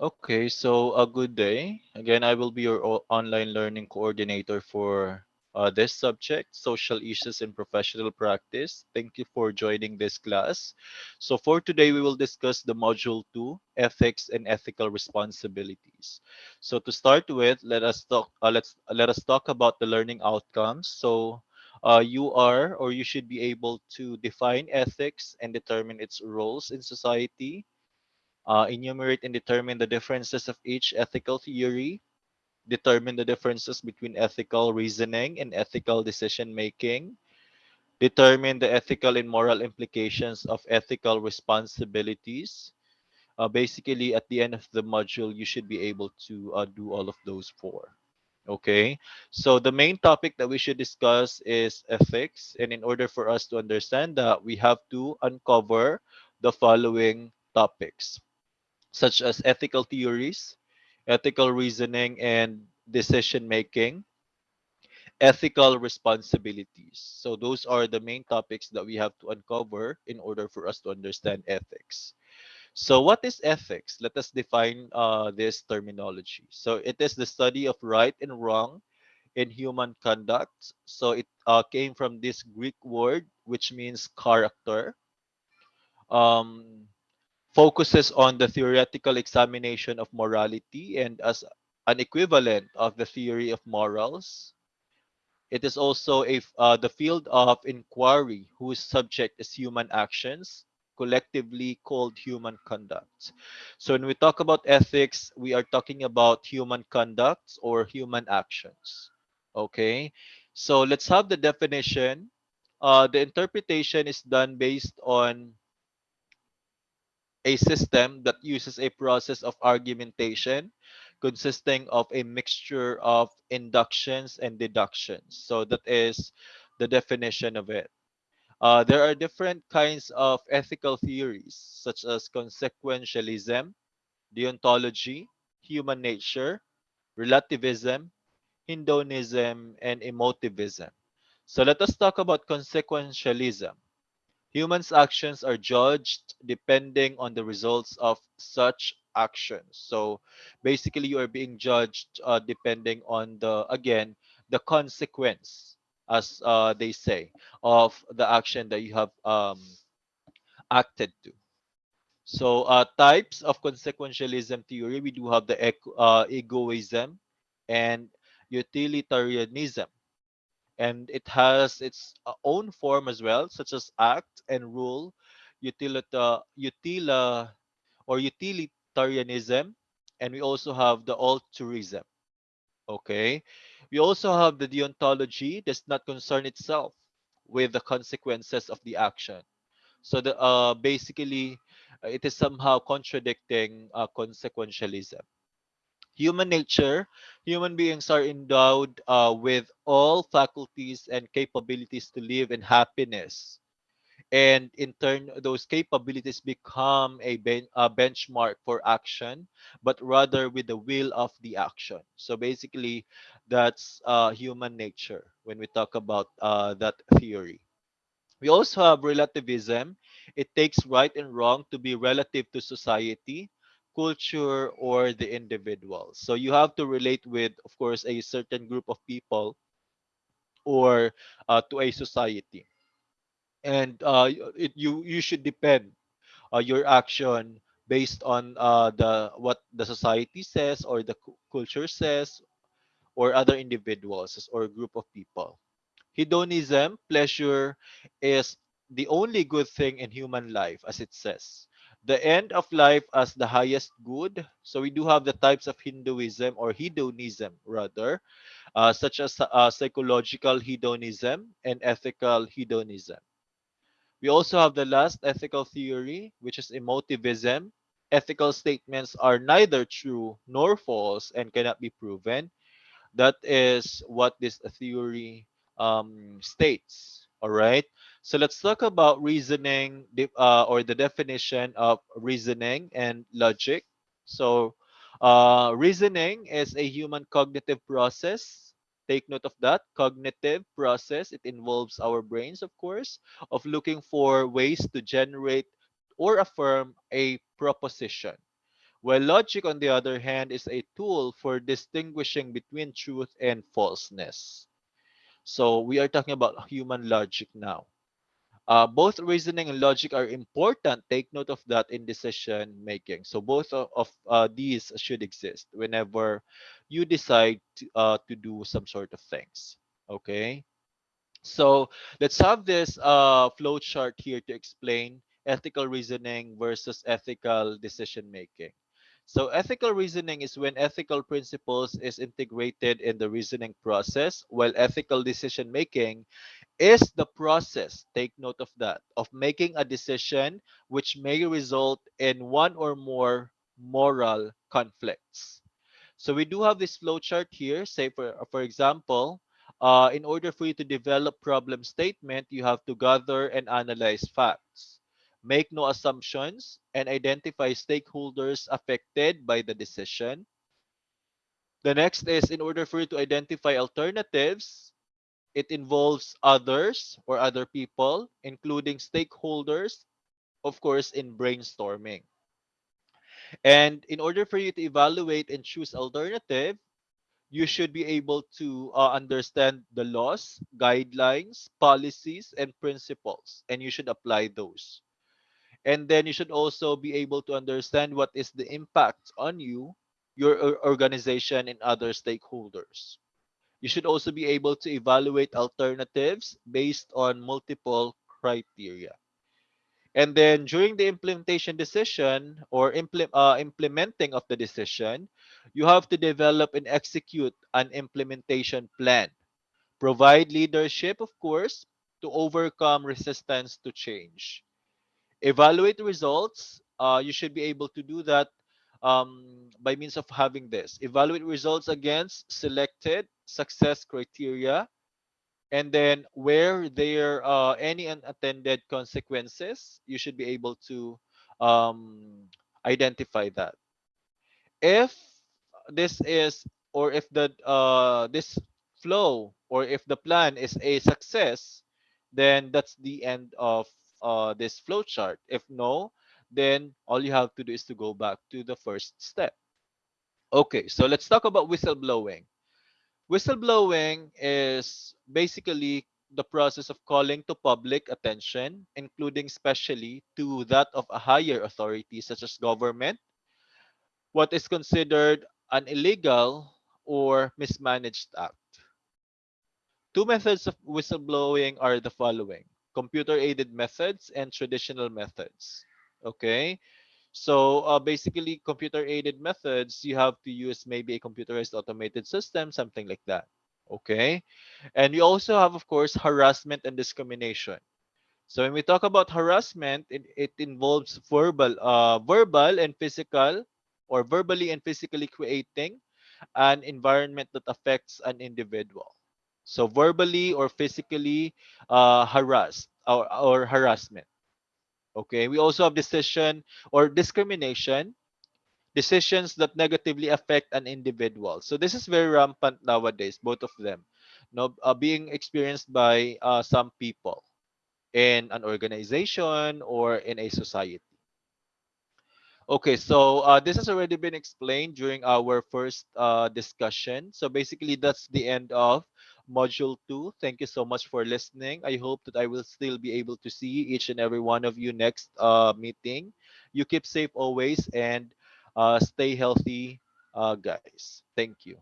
Okay, so a good day. Again, I will be your online learning coordinator for this subject, social issues in professional practice. Thank you for joining this class. So for today, we will discuss the module 2, ethics and ethical responsibilities. So to start with, let us talk about the learning outcomes. So you are or you should be able to define ethics and determine its roles in society, enumerate and determine the differences of each ethical theory, determine the differences between ethical reasoning and ethical decision making, determine the ethical and moral implications of ethical responsibilities. Basically, at the end of the module, you should be able to do all of those four. Okay, so the main topic that we should discuss is ethics, and in order for us to understand that, we have to uncover the following topics such as ethical theories, ethical reasoning and decision making, ethical responsibilities. So, those are the main topics that we have to uncover in order for us to understand ethics. So, what is ethics? Let us define this terminology. So, it is the study of right and wrong in human conduct. So, it came from this Greek word, which means character. Um, Focuses on the theoretical examination of morality and as an equivalent of the theory of morals. It is also the field of inquiry whose subject is human actions, collectively called human conduct. So when we talk about ethics, we are talking about human conducts or human actions. Okay, so let's have the definition. The interpretation is done based on a system that uses a process of argumentation consisting of a mixture of inductions and deductions. So that is the definition of it. There are different kinds of ethical theories, such as consequentialism, deontology, human nature, relativism, hedonism, and emotivism. So let us talk about consequentialism. Humans' actions are judged depending on the results of such actions. So basically, you are being judged depending on again, the consequence, as they say, of the action that you have acted to. So, types of consequentialism theory, we do have the egoism and utilitarianism, and it has its own form as well, such as act and rule, utilitarianism, and we also have the altruism. Okay, we also have the deontology does not concern itself with the consequences of the action. So the basically, it is somehow contradicting consequentialism. Human nature, human beings are endowed with all faculties and capabilities to live in happiness. And in turn, those capabilities become a benchmark for action, but rather with the will of the action. So basically, that's human nature when we talk about that theory. We also have relativism. It takes right and wrong to be relative to society, culture, or the individual. So you have to relate with, of course, a certain group of people or to a society. And you should depend your action based on the what the society says or the culture says or other individuals or group of people. Hedonism, pleasure, is the only good thing in human life, as it says. The end of life as the highest good. So we do have the types of Hinduism or hedonism, rather, such as psychological hedonism and ethical hedonism. We also have the last ethical theory, which is emotivism. Ethical statements are neither true nor false and cannot be proven. That is what this theory states. All right. So let's talk about reasoning or the definition of reasoning and logic. So, reasoning is a human cognitive process. Take note of that cognitive process. It involves our brains, of course, of looking for ways to generate or affirm a proposition. While logic, on the other hand, is a tool for distinguishing between truth and falseness. So we are talking about human logic now. Both reasoning and logic are important. Take note of that in decision making. So both of these should exist whenever you decide to do some sort of things. Okay. So let's have this flow chart here to explain ethical reasoning versus ethical decision making. So ethical reasoning is when ethical principles is integrated in the reasoning process, while ethical decision making is the process, take note of that, of making a decision which may result in one or more moral conflicts. So we do have this flowchart here. Say for example, in order for you to develop problem statement, you have to gather and analyze facts, make no assumptions, and identify stakeholders affected by the decision. The next is in order for you to identify alternatives, it involves others or other people, including stakeholders, of course, in brainstorming. And in order for you to evaluate and choose alternative, you should be able to understand the laws, guidelines, policies, and principles, and you should apply those. And then you should also be able to understand what is the impact on you, your organization, and other stakeholders. You should also be able to evaluate alternatives based on multiple criteria. And then during the implementation decision or implementing of the decision, you have to develop and execute an implementation plan. Provide leadership, of course, to overcome resistance to change. Evaluate results. You should be able to do that by means of having this. Evaluate results against selected success criteria, and then where there are any unattended consequences, you should be able to identify that. If this is, or if the this flow, or if the plan is a success, then that's the end of this flow chart. If no, then all you have to do is to go back to the first step. Okay, so let's talk about whistleblowing. Whistleblowing is basically the process of calling to public attention, including especially to that of a higher authority such as government, what is considered an illegal or mismanaged act. Two methods of whistleblowing are the following: computer aided methods and traditional methods. Okay, so basically, computer aided methods, you have to use maybe a computerized automated system, something like that. Okay, and you also have, of course, harassment and discrimination. So when we talk about harassment, it involves verbal and physical, or verbally and physically creating an environment that affects an individual. So verbally or physically harassed, or harassment. Okay, we also have decision or discrimination, decisions that negatively affect an individual. So this is very rampant nowadays, both of them, no, being experienced by some people in an organization or in a society. Okay, so this has already been explained during our first discussion. So basically, that's the end of Module 2. Thank you so much for listening. I hope that I will still be able to see each and every one of you next meeting. You keep safe always, and stay healthy, guys. Thank you.